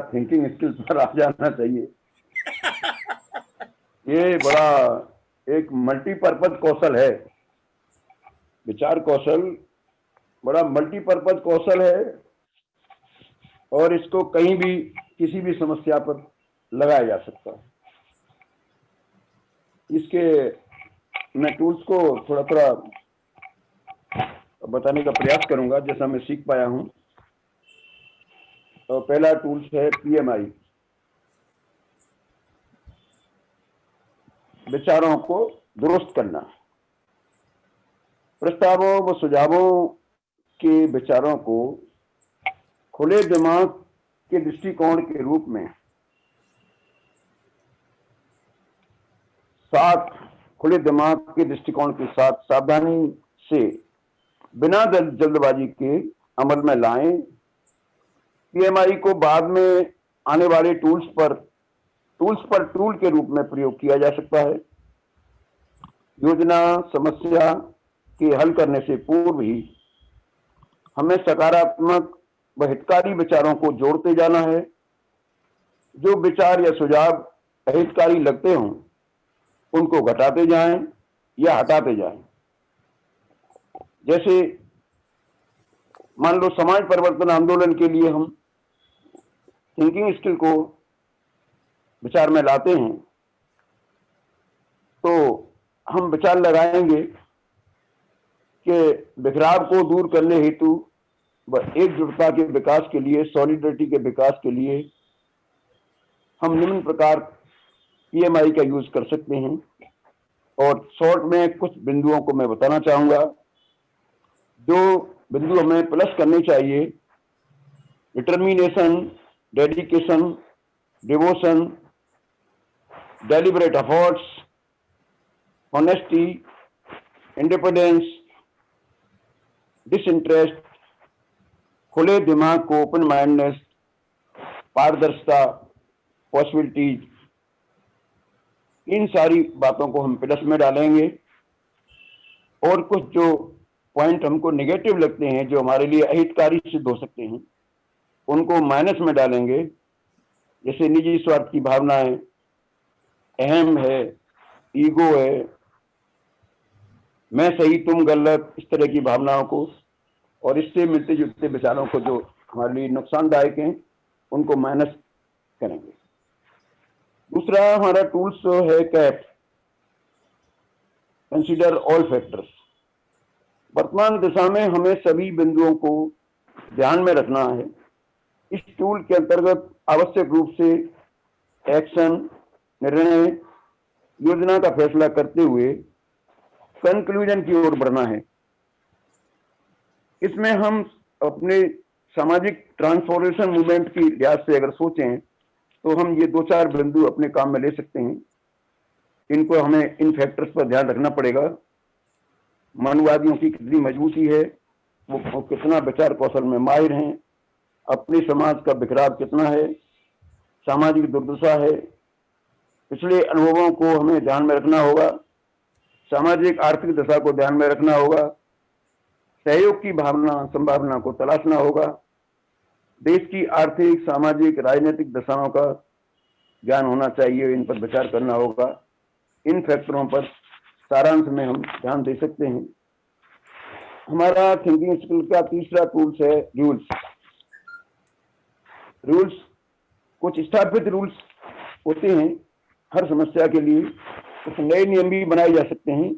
Thinking skills पर आ जाना चाहिए। ये बड़ा एक मल्टीपर्पज कौशल है, विचार कौशल बड़ा मल्टीपर्पज कौशल है और इसको कहीं भी किसी भी समस्या पर लगाया जा सकता है। इसके मैं टूल्स को थोड़ा थोड़ा बताने का प्रयास करूंगा जैसा मैं सीख पाया हूं। तो पहला टूल्स है पीएमआई, विचारों को दुरुस्त करना। प्रस्तावों व सुझावों के विचारों को खुले दिमाग के दृष्टिकोण के रूप में खुले दिमाग के दृष्टिकोण के साथ सावधानी से बिना जल्दबाजी के अमल में लाएं। पीएमआई को बाद में आने वाले टूल्स पर टूल के रूप में प्रयोग किया जा सकता है। योजना समस्या के हल करने से पूर्व ही हमें सकारात्मक व हितकारी विचारों को जोड़ते जाना है। जो विचार या सुझाव अहितकारी लगते हों उनको घटाते जाएं या हटाते जाएं। जैसे मान लो समाज परिवर्तन आंदोलन के लिए हम थिंकिंग स्किल को विचार में लाते हैं तो हम विचार लगाएंगे कि बिखराव को दूर करने हेतु व एकजुटता के विकास के लिए, सॉलिडरिटी के विकास के लिए हम निम्न प्रकार पीएमआई का यूज कर सकते हैं। और शॉर्ट में कुछ बिंदुओं को मैं बताना चाहूंगा। जो बिंदु हमें प्लस करने चाहिए: determination, dedication, devotion, deliberate efforts, honesty, independence, disinterest, खुले दिमाग को ओपन माइंडनेस, पारदर्शिता, पॉसिबिलिटीज, इन सारी बातों को हम प्लस में डालेंगे। और कुछ जो पॉइंट हमको नेगेटिव लगते हैं, जो हमारे लिए अहितकारी सिद्ध हो सकते हैं, उनको माइनस में डालेंगे। जैसे निजी स्वार्थ की भावनाएं, अहम है, ईगो है, मैं सही तुम गलत, इस तरह की भावनाओं को और इससे मिलते जुलते विचारों को जो हमारे लिए नुकसानदायक हैं उनको माइनस करेंगे। दूसरा हमारा टूल्स है कैप, कंसीडर ऑल फैक्टर्स। वर्तमान दिशा में हमें सभी बिंदुओं को ध्यान में रखना है। इस टूल के अंतर्गत आवश्यक रूप से एक्शन, निर्णय, योजना का फैसला करते हुए कंक्लूजन की ओर बढ़ना है। इसमें हम अपने सामाजिक ट्रांसफॉर्मेशन मूवमेंट की लिहाज से अगर सोचें तो हम ये 2-4 बिंदु अपने काम में ले सकते हैं। इनको हमें इन फैक्टर्स पर ध्यान रखना पड़ेगा। मानववादियों की कितनी मजबूती है, वो कितना विचार कौशल में माहिर हैं, अपने समाज का बिखराव कितना है, सामाजिक दुर्दशा है, पिछले अनुभवों को हमें ध्यान में रखना होगा, सामाजिक आर्थिक दशा को ध्यान में रखना होगा, सहयोग की भावना संभावना को तलाशना होगा, देश की आर्थिक, सामाजिक, राजनीतिक दशाओं का ज्ञान होना चाहिए, इन पर विचार करना होगा। इन फैक्टरों पर सारांश में हम ध्यान दे सकते हैं। हमारा थिंकिंग स्किल का तीसरा टूल्स है रूल्स। रूल्स कुछ स्थापित रूल्स होते हैं हर समस्या के लिए, कुछ नए नियम भी बनाए जा सकते हैं।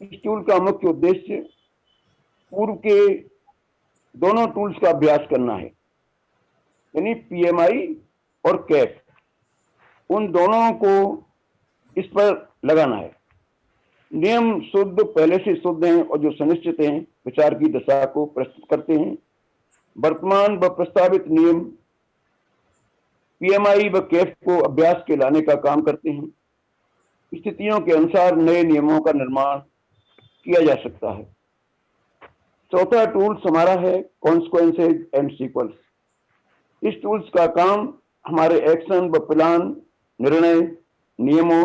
इस टूल का मुख्य उद्देश्य पूर्व के दोनों टूल्स का अभ्यास करना है, यानी पीएमआई और कैप, उन दोनों को इस पर लगाना है। नियम शुद्ध पहले से शुद्ध हैं और जो सुनिश्चित हैं, विचार की दशा को प्रस्तुत करते हैं। वर्तमान व प्रस्तावित नियम पीएमआई व कैप को अभ्यास के लाने का काम करते हैं। स्थितियों के अनुसार नए नियमों का निर्माण किया जा सकता है। चौथा टूल्स हमारा है कॉन्सिक्वेंसेज एंड सीक्वल्स। इस टूल्स का काम हमारे एक्शन व प्लान, निर्णय, नियमों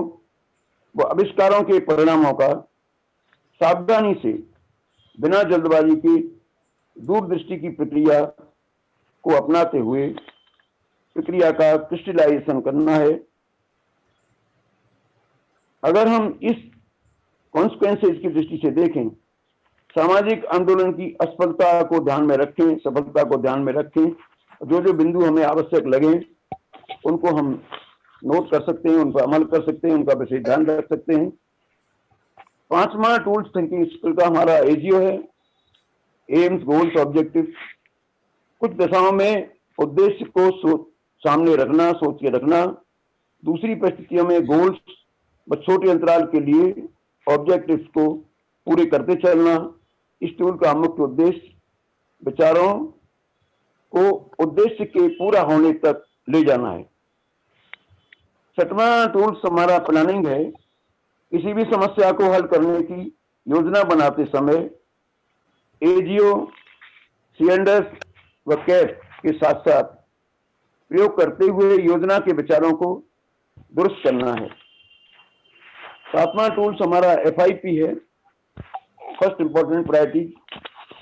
व आविष्कारों के परिणामों का सावधानी से बिना जल्दबाजी की दूरदृष्टि की प्रक्रिया को अपनाते हुए प्रक्रिया का क्रिस्टलाइजेशन करना है। अगर हम इस कॉन्सिक्वेंसेज की दृष्टि से देखें, सामाजिक आंदोलन की असफलता को ध्यान में रखें, सफलता को ध्यान में रखें, जो जो बिंदु हमें आवश्यक लगे उनको हम नोट कर सकते हैं, उन पर अमल कर सकते हैं, उनका विशेष ध्यान रख सकते हैं। पांचवा टूल्स थिंकिंग स्किल का हमारा एजीओ है, एम्स, गोल्स, ऑब्जेक्टिव। कुछ दशाओं में उद्देश्य को सामने रखना, सोच के रखना। दूसरी परिस्थितियों में गोल्स व छोटे अंतराल के लिए ऑब्जेक्टिव्स को पूरे करते चलना। इस टूल का मुख्य उद्देश्य विचारों को उद्देश्य के पूरा होने तक ले जाना है। छठवां टूल्स हमारा प्लानिंग है। किसी भी समस्या को हल करने की योजना बनाते समय एजीओ, सीएनडीएस व कैप के साथ साथ प्रयोग करते हुए योजना के विचारों को दुरुस्त करना है। सातवां टूल्स हमारा एफआईपी है, फर्स्ट इंपॉर्टेंट प्रायोरिटी।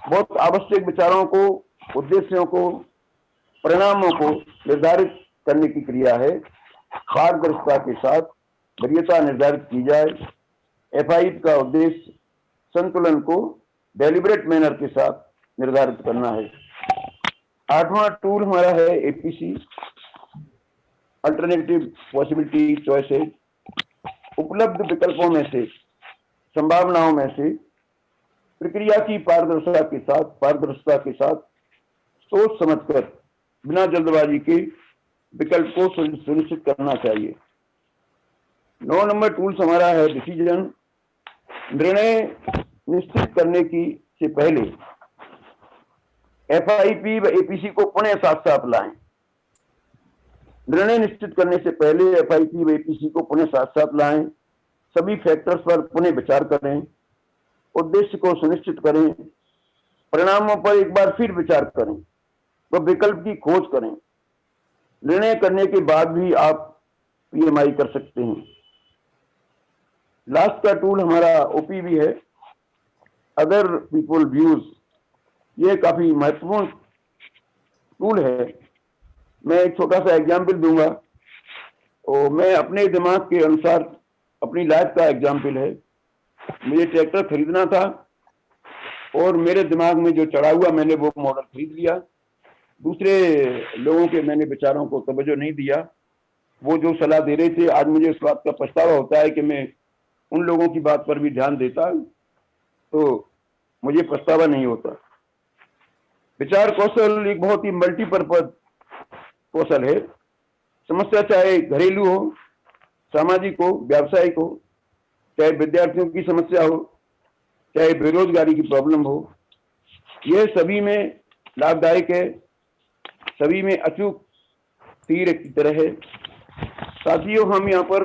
बहुत आवश्यक विचारों को, उद्देश्यों को, परिणामों को निर्धारित करने की क्रिया है। पारदर्शिता के साथ वरीयता निर्धारित की जाए। एफआईपी का उद्देश्य संतुलन को डेलिब्रेट मैनर के साथ निर्धारित करना है। आठवां टूल हमारा है एपीसी, अल्टरनेटिव पॉसिबिलिटी चॉइसेस। उपलब्ध विकल्पों में से, संभावनाओं में से प्रक्रिया की पारदर्शिता के साथ सोच समझकर बिना जल्दबाजी के विकल्प को सुनिश्चित करना चाहिए। 9 नंबर टूल्स हमारा है डिसीजन। निर्णय निश्चित करने की से पहले एफआईपी व एपीसी को पुनः साथ साथ लाएं। निर्णय निश्चित करने से पहले एफआईपी व एपीसी को पुनः साथ साथ लाएं। सभी फैक्टर्स पर पुनः विचार करें, उद्देश्य को सुनिश्चित करें, परिणामों पर एक बार फिर विचार करें व विकल्प की खोज करें। निर्णय करने के बाद भी आप पीएमआई कर सकते हैं। लास्ट का टूल हमारा ओपीवी है, अदर पीपल व्यूज। ये काफी महत्वपूर्ण टूल है। मैं एक छोटा सा एग्जाम्पल दूंगा और मैं अपने दिमाग के अनुसार अपनी लाइफ का एग्जाम्पल है। मुझे ट्रैक्टर खरीदना था और मेरे दिमाग में जो चढ़ा हुआ, मैंने वो मॉडल खरीद लिया। दूसरे लोगों के मैंने विचारों को तवज्जो नहीं दिया। वो जो सलाह दे रहे थे, आज मुझे उस बात का पछतावा होता है कि मैं उन लोगों की बात पर भी ध्यान देता तो मुझे पछतावा नहीं होता। विचार कौशल एक बहुत ही मल्टीपर्पज कौशल है। समस्या चाहे घरेलू हो, सामाजिक हो, व्यावसायिक हो, चाहे विद्यार्थियों की समस्या हो, चाहे बेरोजगारी की प्रॉब्लम हो, यह सभी में लाभदायक है, सभी में अचूक तीर की तरह है। साथियों, हम यहाँ पर,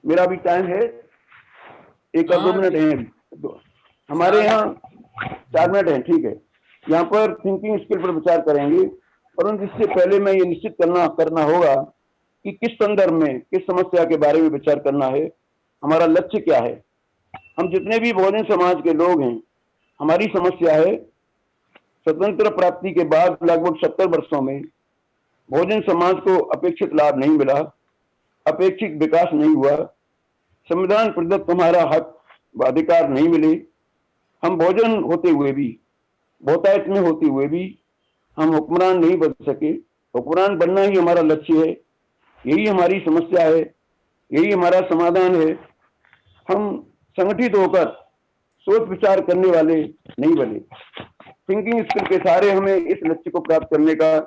मेरा भी टाइम है, 1 और 2 मिनट है हमारे यहाँ, 4 मिनट है, ठीक है। यहाँ पर थिंकिंग स्किल पर विचार करेंगे, परंतु इससे पहले मैं ये निश्चित करना होगा कि किस संदर्भ में, किस समस्या के बारे में विचार करना है, हमारा लक्ष्य क्या है। हम जितने भी बहुजन समाज के लोग हैं, हमारी समस्या है स्वतंत्र प्राप्ति के बाद लगभग 70 वर्षों में बहुजन समाज को अपेक्षित लाभ नहीं मिला, अपेक्षित विकास नहीं हुआ, संविधान प्रदत्त हमारा हक व अधिकार नहीं मिले। हम बहुजन होते हुए भी, बहुतायत में होते हुए भी हम हुक्मरान नहीं बन सके। हुक्मरान बनना ही हमारा लक्ष्य है, यही हमारी समस्या है, यही हमारा समाधान है। हम संगठित होकर सोच विचार करने वाले नहीं बने। थिंकिंग स्किल के सहारे हमें इस लक्ष्य को प्राप्त करने का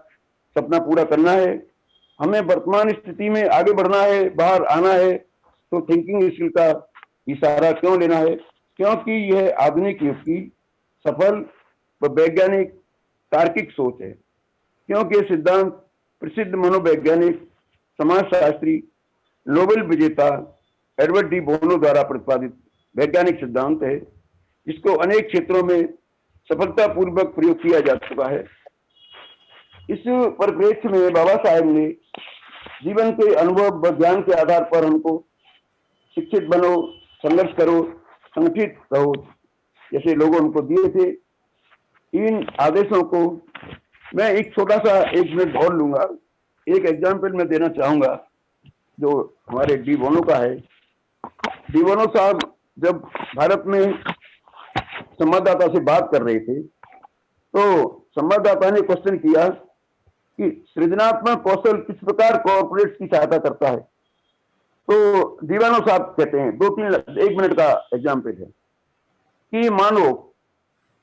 सपना पूरा करना है। हमें वर्तमान स्थिति में आगे बढ़ना है, बाहर आना है, तो थिंकिंग स्किल का इशारा क्यों लेना है? क्योंकि यह आधुनिक युग की सफल व वैज्ञानिक तार्किक सोच है। क्योंकि यह सिद्धांत प्रसिद्ध मनोवैज्ञानिक, समाजशास्त्री, नोबेल विजेता एडवर्ड डी बोनो द्वारा प्रतिपादित वैज्ञानिक सिद्धांत है, जिसको अनेक क्षेत्रों में सफलतापूर्वक प्रयोग किया जा चुका है। इस परिप्रेक्ष्य में बाबा साहेब ने जीवन के अनुभव व ज्ञान के आधार पर हमको शिक्षित बनो, संघर्ष करो, संगठित रहो जैसे लोगों हमको दिए थे। इन आदेशों को मैं एक छोटा सा 1 मिनट और लूंगा। एक एग्जाम्पल मैं देना चाहूंगा जो हमारे डी बोनो का है। डी बोनो साहब जब भारत में संवाददाता से बात कर रहे थे तो संवाददाता ने क्वेश्चन किया कि सृजनात्मक कौशल किस प्रकार कॉर्पोरेट की सहायता करता है। तो दीवानो साहब कहते हैं, 1 मिनट का एग्जाम्पल है कि मान लो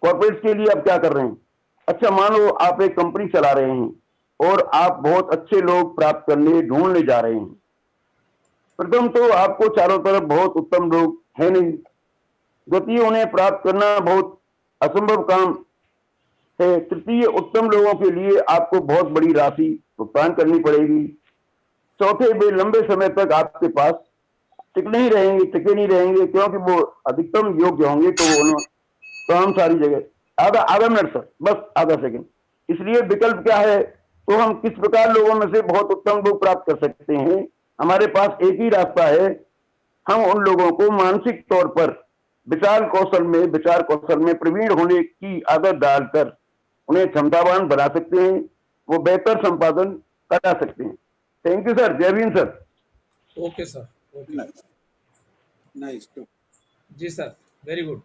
कॉर्पोरेट के लिए आप क्या कर रहे हैं। अच्छा, मान लो आप एक कंपनी चला रहे हैं और आप बहुत अच्छे लोग प्राप्त करने ढूंढने जा रहे हैं। प्रथम तो आपको चारों तरफ बहुत उत्तम लोग है नहीं, द्वितीय उन्हें प्राप्त करना बहुत असंभव काम है, तृतीय उत्तम लोगों के लिए आपको बहुत बड़ी राशि भुगतान करनी पड़ेगी, चौथे वे लंबे समय तक आपके पास टिके नहीं रहेंगे क्योंकि वो अधिकतम योग्य होंगे तो तो हम सारी जगह आधा मिनट सर, बस आधा सेकंड। इसलिए विकल्प क्या है, तो हम किस प्रकार लोगों में से बहुत उत्तम लोग प्राप्त कर सकते हैं। हमारे पास एक ही रास्ता है, हम उन लोगों को मानसिक तौर पर विचार कौशल में प्रवीण होने की आदत डालकर उन्हें क्षमतावान बना सकते हैं, वो बेहतर संपादन करा सकते हैं। थैंक यू सर, जय Bhim sir. Okay sir, okay, nice. जी सर, वेरी गुड।